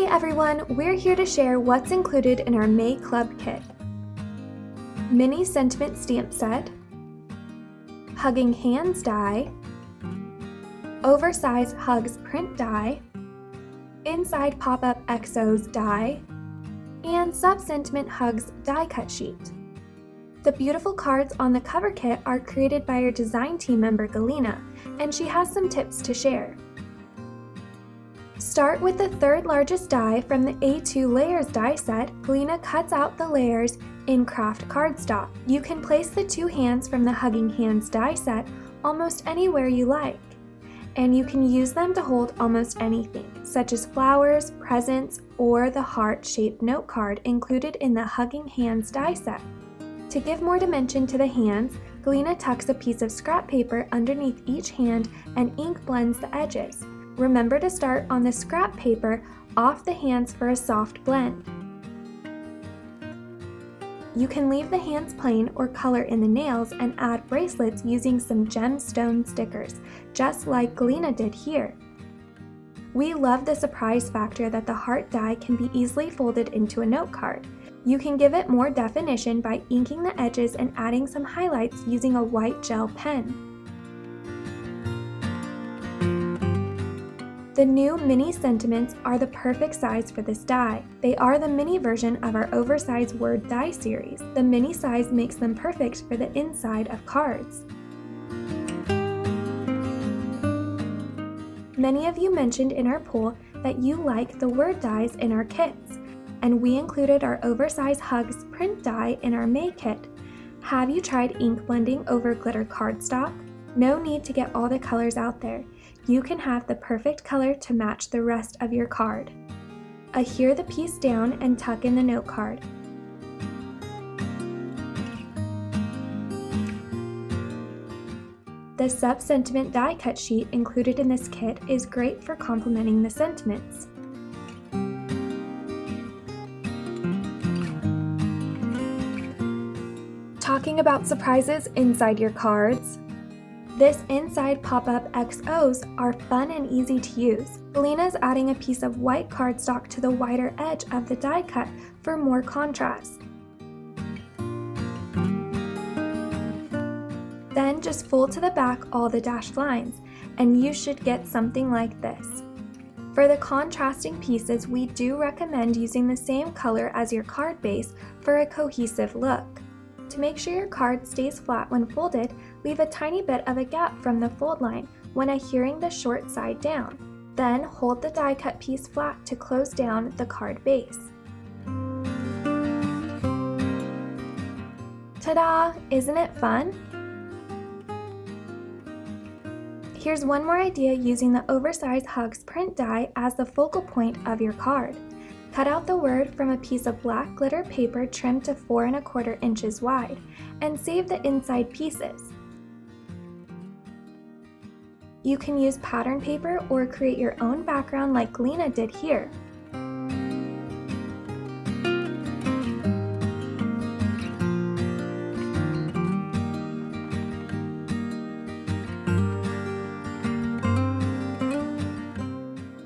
Hey everyone, we're here to share what's included in our May Club kit. Mini sentiment stamp set, Hugging Hands die, Oversized Hugs print die, Inside Pop-Up XOs die, and Sub-Sentiment Hugs die cut sheet. The beautiful cards on the cover kit are created by our design team member Galina, and she has some tips to share. Start with the third largest die from the A2 layers die set. Galina cuts out the layers in craft cardstock. You can place the two hands from the Hugging Hands die set almost anywhere you like, and you can use them to hold almost anything, such as flowers, presents, or the heart-shaped note card included in the Hugging Hands die set. To give more dimension to the hands, Galina tucks a piece of scrap paper underneath each hand and ink blends the edges. Remember to start on the scrap paper off the hands for a soft blend. You can leave the hands plain or color in the nails and add bracelets using some gemstone stickers, just like Galina did here. We love the surprise factor that the heart die can be easily folded into a note card. You can give it more definition by inking the edges and adding some highlights using a white gel pen. The new mini sentiments are the perfect size for this die. They are the mini version of our oversized word die series. The mini size makes them perfect for the inside of cards. Many of you mentioned in our poll that you like the word dies in our kits, and we included our oversized hugs print die in our May kit. Have you tried ink blending over glitter cardstock? No need to get all the colors out there. You can have the perfect color to match the rest of your card. Adhere the piece down and tuck in the note card. The sub-sentiment die cut sheet included in this kit is great for complementing the sentiments. Talking about surprises inside your cards, this inside pop-up XOs are fun and easy to use. Galina's adding a piece of white cardstock to the wider edge of the die cut for more contrast. Then just fold to the back all the dashed lines, and you should get something like this. For the contrasting pieces, we do recommend using the same color as your card base for a cohesive look. To make sure your card stays flat when folded, leave a tiny bit of a gap from the fold line when adhering the short side down. Then hold the die cut piece flat to close down the card base. Ta-da! Isn't it fun? Here's one more idea using the oversized hugs print die as the focal point of your card. Cut out the word from a piece of black glitter paper trimmed to 4 1/4 inches wide, and save the inside pieces. You can use pattern paper or create your own background like Galina did here.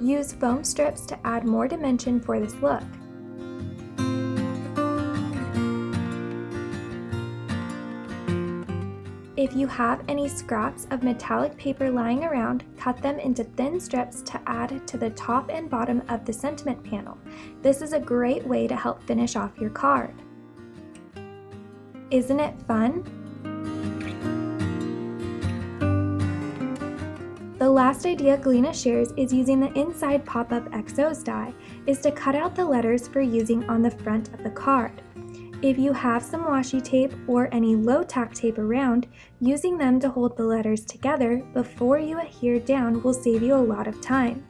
Use foam strips to add more dimension for this look. If you have any scraps of metallic paper lying around, cut them into thin strips to add to the top and bottom of the sentiment panel. This is a great way to help finish off your card. Isn't it fun? The last idea Galina shares is using the inside pop-up XOs die is to cut out the letters for using on the front of the card. If you have some washi tape or any low-tack tape around, using them to hold the letters together before you adhere down will save you a lot of time.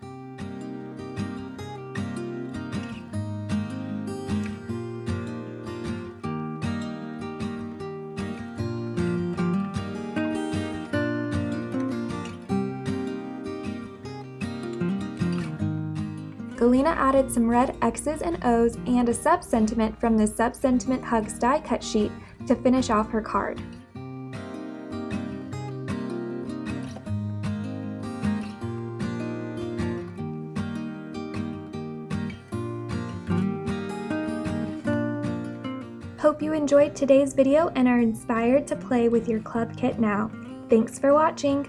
Galina added some red X's and O's and a sub-sentiment from the Sub-Sentiment Hugs die cut sheet to finish off her card. Hope you enjoyed today's video and are inspired to play with your club kit now. Thanks for watching!